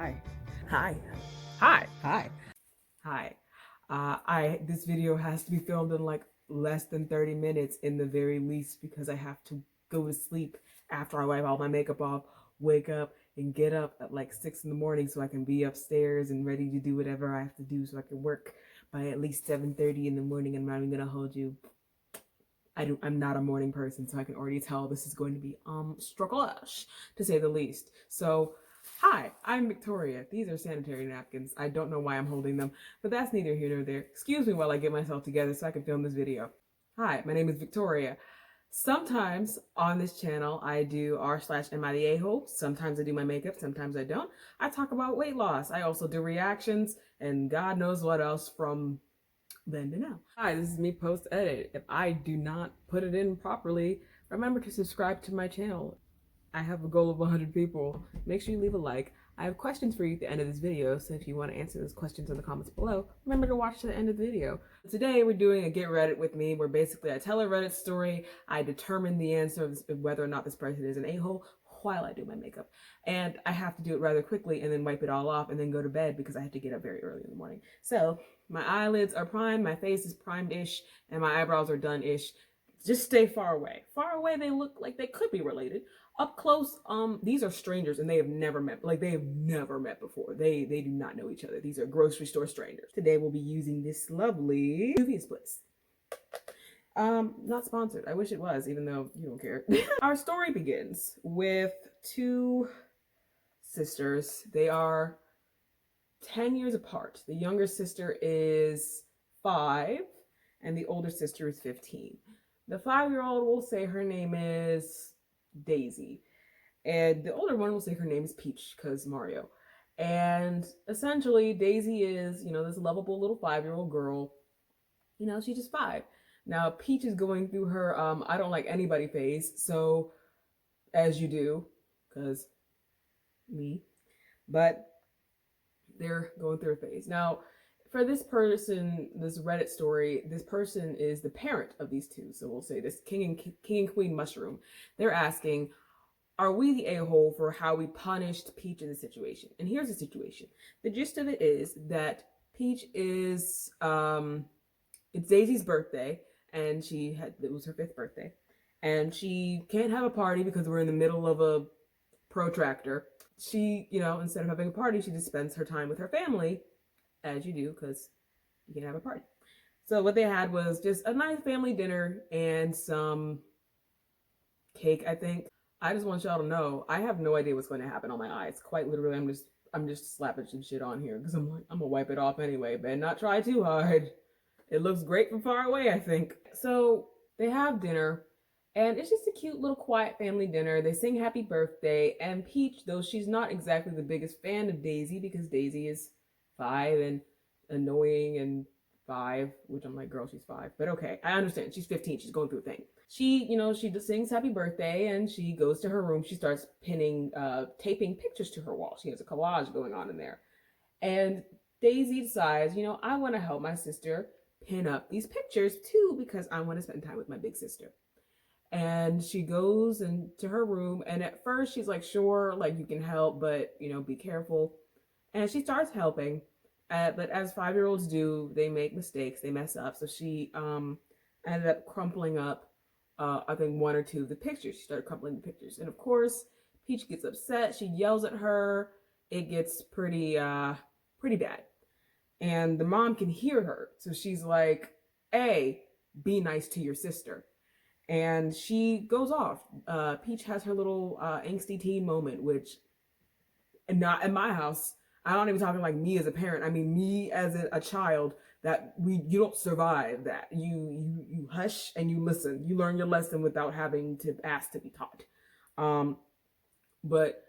Hi. Hi. Hi. Hi. Hi. This video has to be filmed in like less than 30 minutes in the very least because I have to go to sleep after I wipe all my makeup off, wake up, and get up at like 6 in the morning so I can be upstairs and ready to do whatever I have to do so I can work by at least 7:30 in the morning. I'm not even gonna hold you. I'm not a morning person, so I can already tell this is going to be struggleish, to say the least. So, hi, I'm Victoria. These are sanitary napkins. I don't know why I'm holding them, but that's neither here nor there. Excuse me while I get myself together so I can film this video. Hi, my name is Victoria. Sometimes on this channel I do r/am I the a-hole. Sometimes I do my makeup, sometimes I don't. I talk about weight loss. I also do reactions and God knows what else from then to now. Hi, this is me post edit. If I do not put it in properly, remember to subscribe to my channel. I have a goal of 100 people. Make sure you leave a like. I have questions for you at the end of this video, so if you want to answer those questions in the comments below, remember to watch to the end of the video. Today we're doing a Get Reddit with me, where basically I tell a Reddit story, I determine the answer of whether or not this person is an a-hole while I do my makeup. And I have to do it rather quickly and then wipe it all off and then go to bed because I have to get up very early in the morning. So my eyelids are primed, my face is primed-ish, and my eyebrows are done-ish. Just stay far away. Far away, they look like they could be related. Up close, these are strangers and they have never met. Like, they have never met before. They do not know each other. These are grocery store strangers. Today we'll be using this lovely UV Splits. Not sponsored. I wish it was, even though you don't care. Our story begins with two sisters. They are 10 years apart. The younger sister is 5 and the older sister is 15. The 5-year-old will say her name is Daisy, and the older one will say her name is Peach because Mario. And essentially Daisy is, this lovable little 5-year-old girl. She's just 5. Now Peach is going through her I don't like anybody phase, so as you do, because me. But they're going through a phase. Now, for this person, this Reddit story, this person is the parent of these two. So we'll say this king and queen mushroom. They're asking, are we the a-hole for how we punished Peach in the situation? And here's the situation. The gist of it is that Peach is, it's Daisy's birthday, and it was her 5th birthday. And she can't have a party because we're in the middle of a protractor. She, instead of having a party, she just spends her time with her family, as you do, because you can have a party. So what they had was just a nice family dinner and some cake, I think. I just want y'all to know, I have no idea what's going to happen on my eyes. Quite literally, I'm just slapping some shit on here because I'm like, I'm gonna wipe it off anyway, but not try too hard. It looks great from far away, I think. So they have dinner. And it's just a cute little quiet family dinner. They sing happy birthday. And Peach, though she's not exactly the biggest fan of Daisy because Daisy is 5 and annoying and 5, which I'm like, girl, she's 5. But okay, I understand. She's 15. She's going through a thing. She just sings happy birthday and she goes to her room. She starts taping pictures to her wall. She has a collage going on in there. And Daisy decides, I want to help my sister pin up these pictures too because I want to spend time with my big sister. And she goes into her room, and at first she's like, sure, like you can help, but be careful. And she starts helping, but as 5-year-olds do, they make mistakes, they mess up. So she ended up crumpling up, I think 1 or 2 of the pictures. She started crumpling the pictures, and of course, Peach gets upset. She yells at her. It gets pretty bad, and the mom can hear her. So she's like, "Hey, be nice to your sister." And she goes off. Peach has her little angsty teen moment, which, not in my house. I'm not even talking like me as a parent. I mean me as a child. That you don't survive that. You hush and you listen. You learn your lesson without having to ask to be taught. But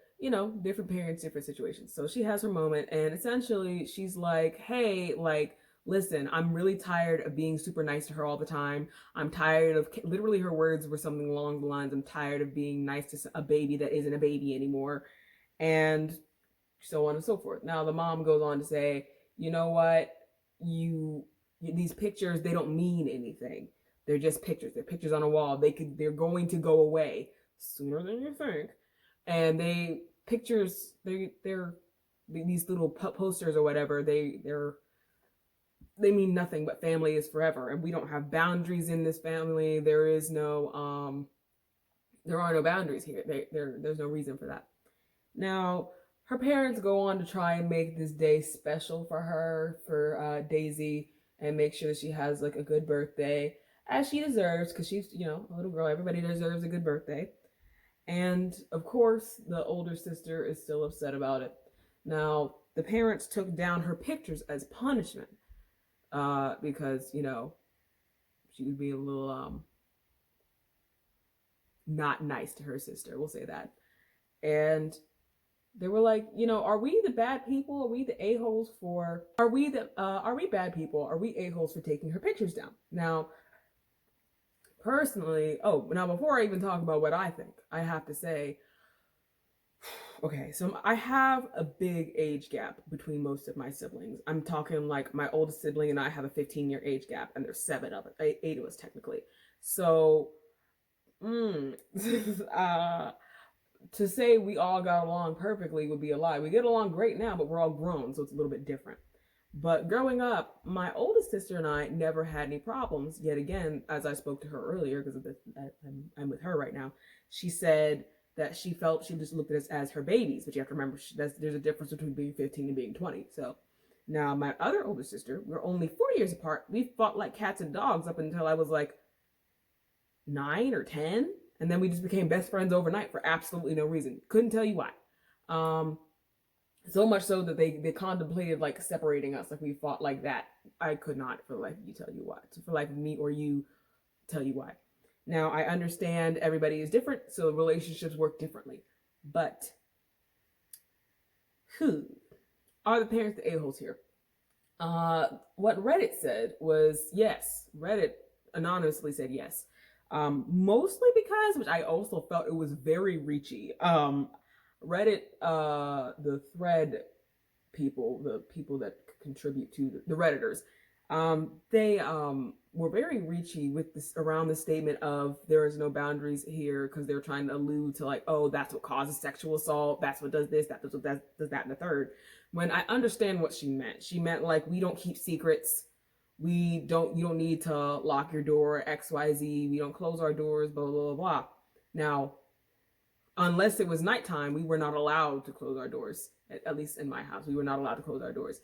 different parents, different situations. So she has her moment, and essentially she's like, "Hey, like, listen, I'm really tired of being super nice to her all the time. I'm tired of," literally her words were something along the lines, "I'm tired of being nice to a baby that isn't a baby anymore," and so on and so forth. Now the mom goes on to say, "You know what? These pictures, they don't mean anything. They're just pictures. They're pictures on a wall. They're going to go away sooner than you think." And they're these little posters or whatever, they mean nothing but family is forever, and we don't have boundaries in this family. There is no there are no boundaries here. There's no reason for that. Now, her parents go on to try and make this day special for her, for Daisy, and make sure that she has like a good birthday, as she deserves, because she's, you know, a little girl. Everybody deserves a good birthday. And of course, the older sister is still upset about it. Now, the parents took down her pictures as punishment, because, you know, she was being a little not nice to her sister. We'll say that. And they were like, you know, are we the bad people? Are we the a-holes for, are we bad people? Are we a-holes for taking her pictures down? Now, personally, now before I even talk about what I think, I have to say, okay, so I have a big age gap between most of my siblings. I'm talking like my oldest sibling and I have a 15-year age gap, and there's 7 of us, 8 of us technically. So, to say we all got along perfectly would be a lie. We get along great now, but we're all grown, so it's a little bit different. But growing up, my oldest sister and I never had any problems. Yet again, as I spoke to her earlier, because I'm with her right now, she said that she felt she just looked at us as her babies. But you have to remember, there's a difference between being 15 and being 20. So now my other older sister, we're only 4 years apart. We fought like cats and dogs up until I was like 9 or 10. And then we just became best friends overnight for absolutely no reason. Couldn't tell you why. So much so that they contemplated like separating us if we fought like that. I could not for the life of you tell you why. For the life of me or you tell you why. Now, I understand everybody is different, so relationships work differently. But who are the parents the a-holes here? What Reddit said was yes. Reddit anonymously said yes. Mostly because, which I also felt it was very reachy. Reddit, the thread people, the people that contribute to the Redditors, they were very reachy with this around the statement of there is no boundaries here, because they're trying to allude to like, oh, that's what causes sexual assault, that's what does this, that does that, and the third. When I understand what she meant. She meant like, we don't keep secrets. You don't need to lock your door, XYZ. We don't close our doors, blah, blah, blah, blah. Now, unless it was nighttime, we were not allowed to close our doors. At least in my house, we were not allowed to close our doors.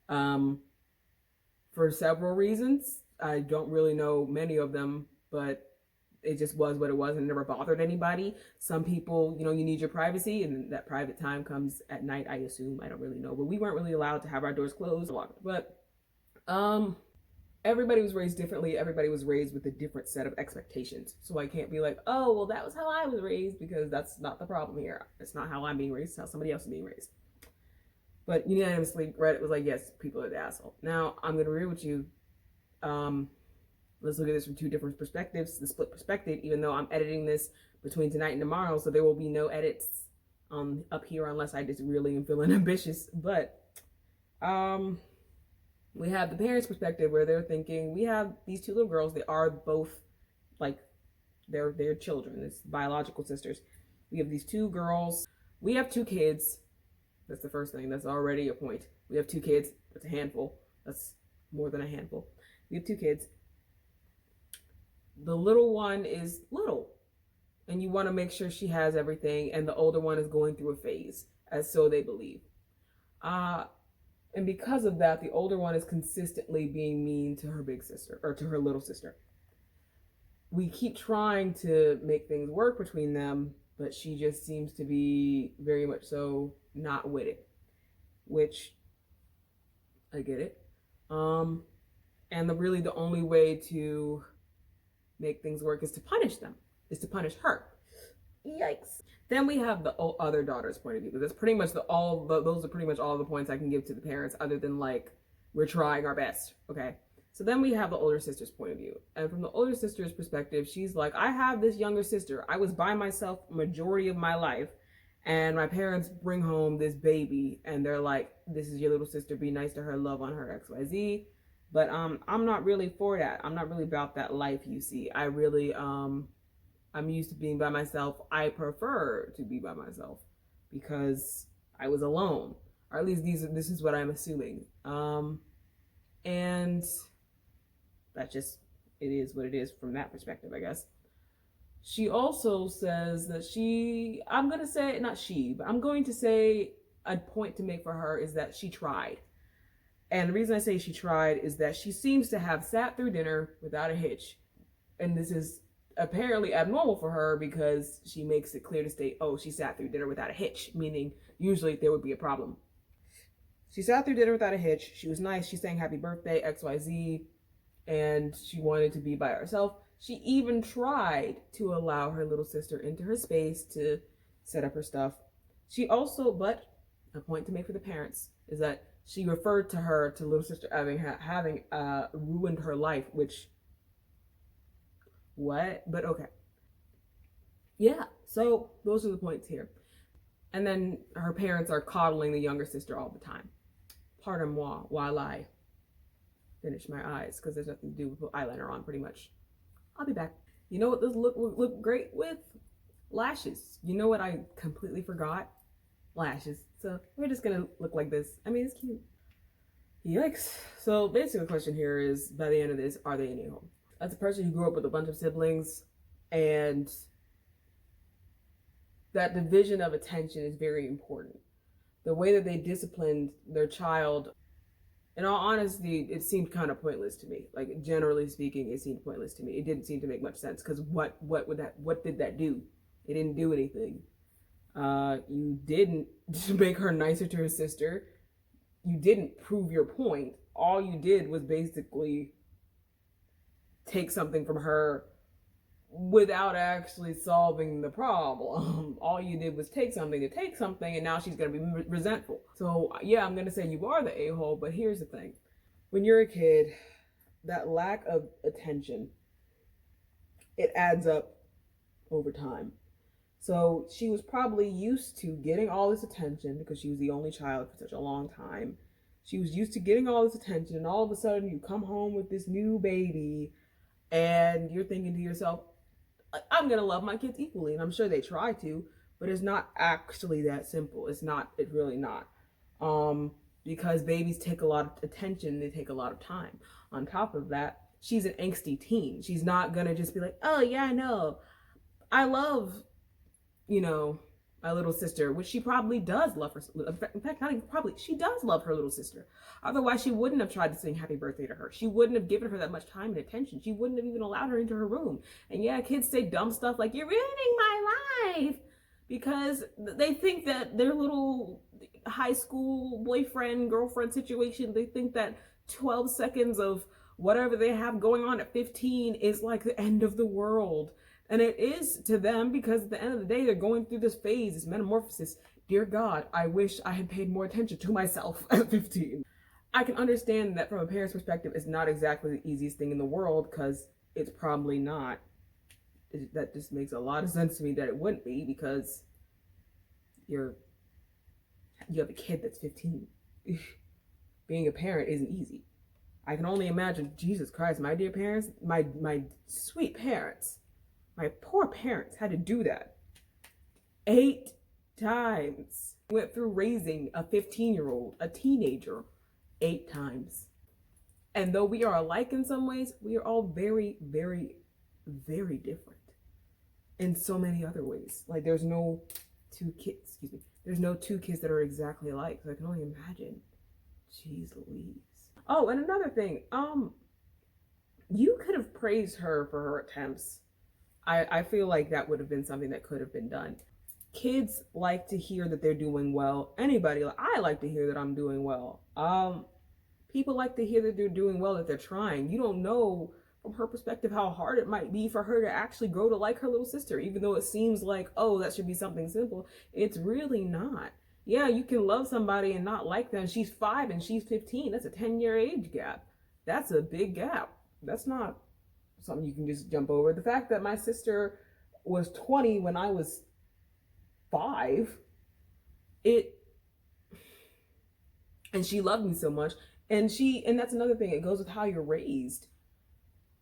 For several reasons. I don't really know many of them, but it just was what it was, and it never bothered anybody. Some people, you know, you need your privacy, and that private time comes at night, I assume. I don't really know, but we weren't really allowed to have our doors closed. But, everybody was raised differently. Everybody was raised with a different set of expectations. So I can't be like, oh, well, that was how I was raised, because that's not the problem here. It's not how I'm being raised. It's how somebody else is being raised. But unanimously, Reddit was like, yes, people are the asshole. Now, I'm going to agree with you. Let's look at this from 2 different perspectives. The split perspective, even though I'm editing this between tonight and tomorrow, so there will be no edits up here unless I just really am feeling ambitious. But we have the parents' perspective, where they're thinking, we have these 2 little girls. They are both like, they're children. It's biological sisters. We have these 2 girls. We have 2 kids. That's the first thing. That's already a point. We have 2 kids. That's a handful. That's more than a handful. We have 2 kids. The little one is little, and you want to make sure she has everything, and the older one is going through a phase, as so they believe. And because of that, the older one is consistently being mean to her big sister, or to her little sister. We keep trying to make things work between them, but she just seems to be very much so not with it, which I get it. And really the only way to make things work is to punish them, is to punish her. Yikes. Then we have the other daughter's point of view. That's pretty much those are pretty much all the points I can give to the parents, other than like, we're trying our best. Okay. So then we have the older sister's point of view. And from the older sister's perspective, she's like, I have this younger sister. I was by myself majority of my life, and my parents bring home this baby, and they're like, this is your little sister. Be nice to her, love on her, XYZ. But I'm not really for that. I'm not really about that life, you see. I really I'm used to being by myself. I prefer to be by myself because I was alone. or at least this is what I'm assuming. And that just, it is what it is from that perspective, I guess. She also says that I'm going to say, not she, but I'm going to say a point to make for her is that she tried. And the reason I say she tried is that she seems to have sat through dinner without a hitch. And this is apparently abnormal for her because she makes it clear to state, oh, she sat through dinner without a hitch, meaning usually there would be a problem. She sat through dinner without a hitch. She was nice. She sang happy birthday, XYZ, and she wanted to be by herself. She even tried to allow her little sister into her space to set up her stuff. She also, but a point to make for the parents is that she referred to little sister having ruined her life, which, what? But okay. Yeah, so those are the points here. And then her parents are coddling the younger sister all the time. Pardon moi while I finish my eyes, because there's nothing to do with eyeliner on, pretty much. I'll be back. You know what this look great with? Lashes. You know what I completely forgot? Lashes. So we're just gonna look like this. I mean, it's cute. Yikes. So basically the question here is, by the end of this, are they an a-hole? As a person who grew up with a bunch of siblings, and that division of attention is very important. The way that they disciplined their child, in all honesty, it seemed kind of pointless to me. Like, generally speaking, it seemed pointless to me. It didn't seem to make much sense, because what did that do? It didn't do anything. You didn't make her nicer to her sister. You didn't prove your point. All you did was basically take something from her without actually solving the problem. All you did was take something, and now she's going to be resentful. So yeah, I'm going to say you are the a-hole, but here's the thing. When you're a kid, that lack of attention, it adds up over time. So she was probably used to getting all this attention because she was the only child for such a long time. She was used to getting all this attention, and all of a sudden you come home with this new baby and you're thinking to yourself, I'm going to love my kids equally. And I'm sure they try to, but it's not actually that simple. It's really not. Because babies take a lot of attention. They take a lot of time. On top of that, she's an angsty teen. She's not going to just be like, oh yeah, no, I love, my little sister, which she probably does love her. In fact, not even probably, she does love her little sister. Otherwise, she wouldn't have tried to sing happy birthday to her. She wouldn't have given her that much time and attention. She wouldn't have even allowed her into her room. And yeah, kids say dumb stuff like, you're ruining my life, because they think that their little high school boyfriend, girlfriend situation, they think that 12 seconds of whatever they have going on at 15 is like the end of the world. And it is to them, because at the end of the day, they're going through this phase, this metamorphosis. Dear God, I wish I had paid more attention to myself at 15. I can understand that from a parent's perspective, it's not exactly the easiest thing in the world, because it's probably not. That just makes a lot of sense to me that it wouldn't be, because you have a kid that's 15. Being a parent isn't easy. I can only imagine, Jesus Christ, my dear parents, my sweet parents, my poor parents had to do that 8 times. Went through raising a 15-year-old, a teenager, 8 times. And though we are alike in some ways, we are all very, very, very different in so many other ways. Like, there's no two kids that are exactly alike. So I can only imagine. Jeez Louise. Oh, and another thing, you could have praised her for her attempts. I feel like that would have been something that could have been done. Kids like to hear that they're doing well. I like to hear that I'm doing well. People like to hear that they're doing well, that they're trying. You don't know from her perspective how hard it might be for her to actually grow to like her little sister, even though it seems like, oh, that should be something simple. It's really not. Yeah, you can love somebody and not like them. She's 5 and she's 15. That's a 10-year age gap. That's a big gap. That's not something you can just jump over. The fact that my sister was 20 when I was 5, and she loved me so much. And that's another thing. It goes with how you're raised.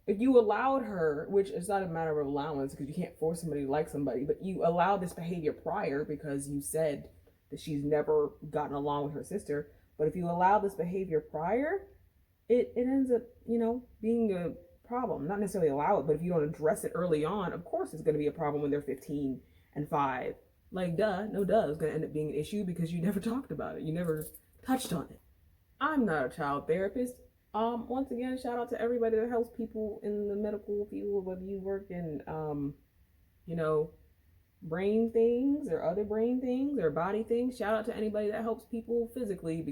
If you allowed her, which is not a matter of allowance, because you can't force somebody to like somebody, but you allowed this behavior prior because you said that she's never gotten along with her sister. But if you allow this behavior prior, it ends up, being a problem. Not necessarily allow it, but if you don't address it early on, of course it's going to be a problem when they're 15 and 5. Like, duh, no duh, it's going to end up being an issue because you never talked about it. You never touched on it. I'm not a child therapist. Once again, shout out to everybody that helps people in the medical field, whether you work in, brain things or other brain things or body things. Shout out to anybody that helps people physically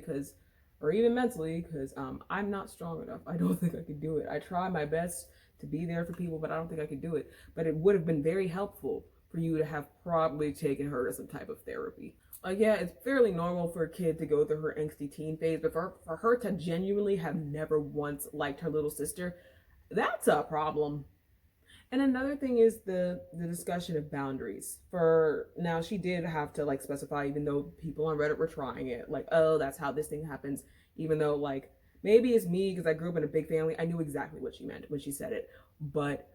or even mentally, because I'm not strong enough. I don't think I could do it. I try my best to be there for people, but I don't think I could do it. But it would have been very helpful for you to have probably taken her to some type of therapy. Yeah, it's fairly normal for a kid to go through her angsty teen phase, but for her to genuinely have never once liked her little sister, that's a problem. And another thing is the discussion of boundaries. For now, she did have to specify, even though people on Reddit were trying it, oh, that's how this thing happens. Even though maybe it's me because I grew up in a big family, I knew exactly what she meant when she said it. But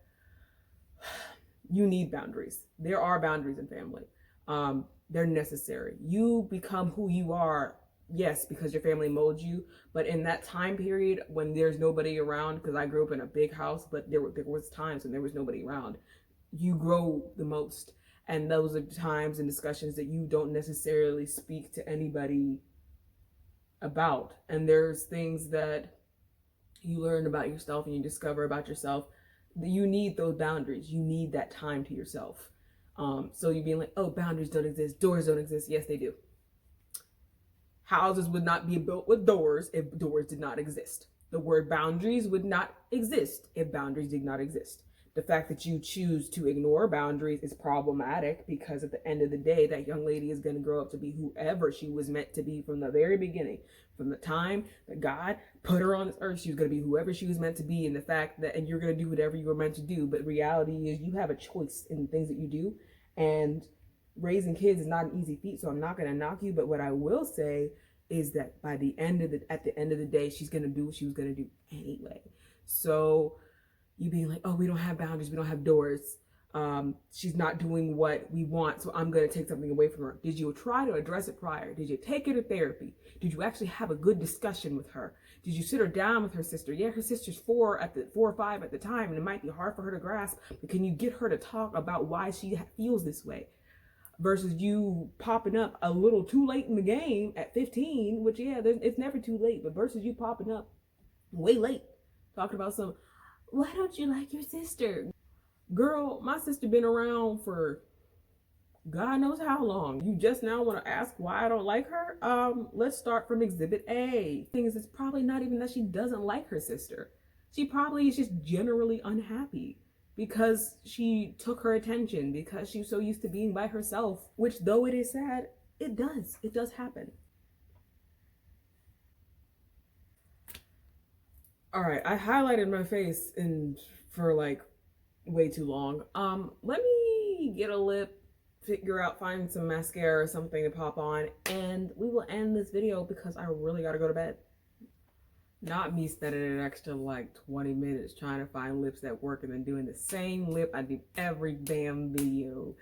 you need boundaries. There are boundaries in family. They're necessary. You become who you are, yes, because your family molds you, but in that time period when there's nobody around, because I grew up in a big house, but there was times when there was nobody around, you grow the most. And those are times and discussions that you don't necessarily speak to anybody about. And there's things that you learn about yourself and you discover about yourself. You need those boundaries. You need that time to yourself. So you being like, oh, boundaries don't exist, doors don't exist. Yes, they do. Houses would not be built with doors if doors did not exist. The word boundaries would not exist if boundaries did not exist. The fact that you choose to ignore boundaries is problematic because at the end of the day, that young lady is going to grow up to be whoever she was meant to be from the very beginning. From the time that God put her on this earth, she was going to be whoever she was meant to be. And the fact that, and you're going to do whatever you were meant to do. But reality is you have a choice in the things that you do. And raising kids is not an easy feat. So I'm not going to knock you. But what I will say is that at the end of the day, she's going to do what she was going to do anyway. So you being like, oh, we don't have boundaries, we don't have doors. She's not doing what we want, so I'm going to take something away from her. Did you try to address it prior? Did you take her to therapy? Did you actually have a good discussion with her? Did you sit her down with her sister? Yeah, her sister's 4 or 5 at the time, and it might be hard for her to grasp, but can you get her to talk about why she feels this way? Versus you popping up a little too late in the game at 15, which, yeah, it's never too late, but versus you popping up way late, talking about why don't you like your sister? Girl, my sister been around for God knows how long. You just now want to ask why I don't like her? Let's start from exhibit A. Thing is, it's probably not even that she doesn't like her sister. She probably is just generally unhappy because she took her attention, because she's so used to being by herself, which, though it is sad, it does happen. All right, I highlighted my face for way too long. Let me get a lip, find some mascara or something to pop on, and we will end this video because I really gotta go to bed. Not me spending an extra 20 minutes trying to find lips that work and then doing the same lip I do every damn video.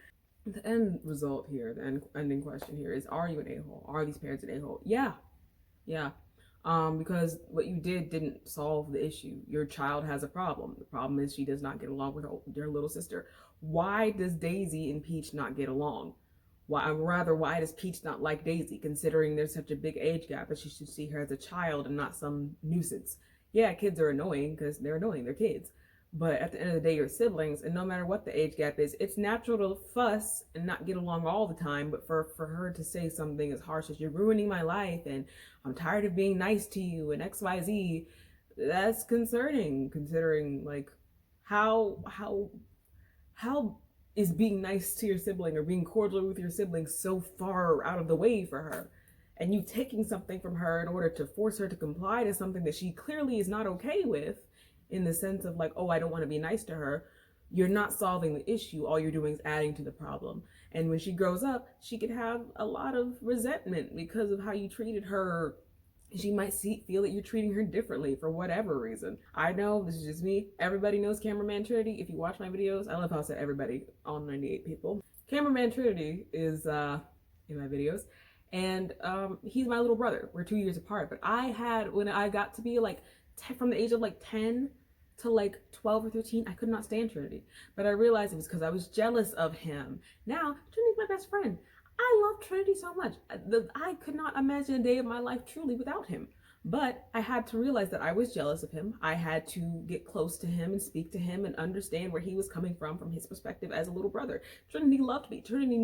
The end result here, the ending question here is, are you an a-hole? Are these parents an a-hole? Yeah. Because what you didn't solve the issue. Your child has a problem. The problem is she does not get along with her little sister. Why does Daisy and Peach not get along? Why does Peach not like Daisy, considering there's such a big age gap that she should see her as a child and not some nuisance? Yeah, kids are annoying because they're annoying, they're kids. But at the end of the day, you're siblings, and no matter what the age gap is, it's natural to fuss and not get along all the time. But for her to say something as harsh as, you're ruining my life, and I'm tired of being nice to you, and XYZ, that's concerning, considering how is being nice to your sibling or being cordial with your sibling so far out of the way for her? And you taking something from her in order to force her to comply to something that she clearly is not okay with, in the sense of oh, I don't want to be nice to her. You're not solving the issue. All you're doing is adding to the problem. And when she grows up, she could have a lot of resentment because of how you treated her. She might feel that you're treating her differently for whatever reason. I know, this is just me. Everybody knows Cameraman Trinity. If you watch my videos, I love how I said everybody, all 98 people. Cameraman Trinity is in my videos. And he's my little brother. We're 2 years apart. But when I got to be like from the age of like 10 to like 12 or 13, I could not stand Trinity. But I realized it was because I was jealous of him. Now, Trinity's my best friend. I love Trinity so much. I could not imagine a day of my life truly without him. But I had to realize that I was jealous of him. I had to get close to him and speak to him and understand where he was coming from his perspective as a little brother. Trinity loved me. Trinity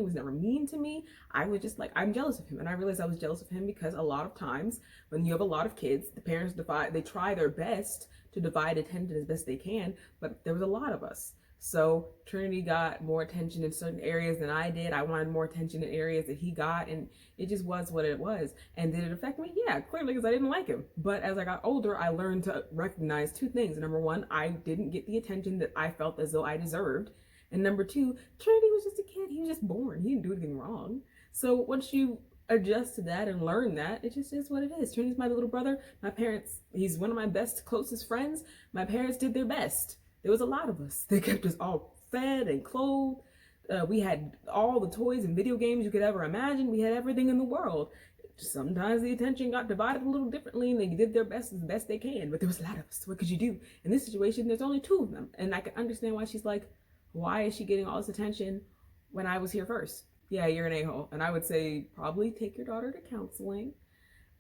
was never mean to me. I was just like, I'm jealous of him. And I realized I was jealous of him because a lot of times when you have a lot of kids, the parents they try their best to divide attention as best they can, but there was a lot of us. So Trinity got more attention in certain areas than I did. I wanted more attention in areas that he got, and it just was what it was. And did it affect me? Yeah, clearly, because I didn't like him. But as I got older, I learned to recognize two things. Number one, I didn't get the attention that I felt as though I deserved. And number two, Trinity was just a kid. He was just born. He didn't do anything wrong. So once you adjust to that and learn that, it just is what it is. Trinity's my little brother. My parents, he's one of my best, closest friends. My parents did their best. There was a lot of us. They kept us all fed and clothed. We had all the toys and video games you could ever imagine. We had everything in the world. Sometimes the attention got divided a little differently and they did their best as best they can. But there was a lot of us. What could you do? In this situation, there's only two of them. And I can understand why she's like, why is she getting all this attention when I was here first? Yeah, you're an a-hole. And I would say probably take your daughter to counseling.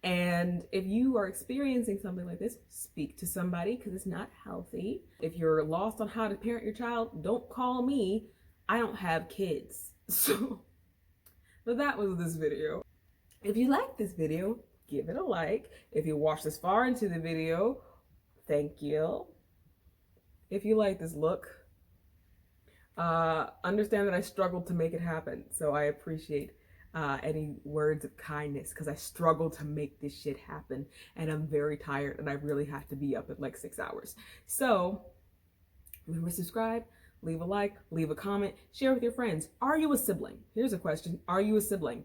And if you are experiencing something like this, speak to somebody because it's not healthy. If you're lost on how to parent your child, don't call me. I don't have kids. So that was this video. If you like this video, give it a like. If you watched this far into the video, thank you. If you like this look, understand that I struggled to make it happen. So I appreciate any words of kindness because I struggle to make this shit happen and I'm very tired and I really have to be up at like 6 hours. So remember to subscribe, leave a like, leave a comment, share with your friends. Are you a sibling? Here's a question. Are you a sibling?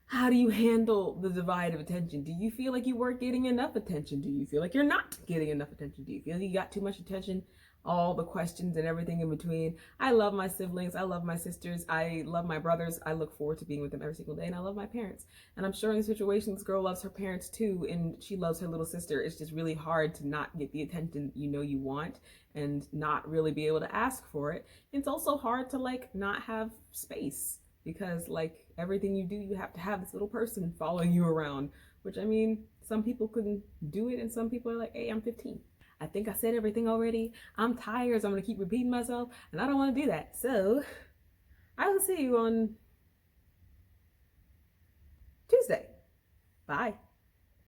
How do you handle the divide of attention? Do you feel like you weren't getting enough attention? Do you feel like you're not getting enough attention? Do you feel like you got too much attention? All the questions and everything in between. I love my siblings. I love my sisters. I love my brothers. I look forward to being with them every single day. And I love my parents. And I'm sure in the situation, this girl loves her parents too. And she loves her little sister. It's just really hard to not get the attention you want and not really be able to ask for it. It's also hard to like not have space because like everything you do, you have to have this little person following you around, which I mean, some people couldn't do it. And some people are like, hey, I'm 15. I think I said everything already. I'm tired, so I'm going to keep repeating myself, and I don't want to do that. So I will see you on Tuesday. Bye.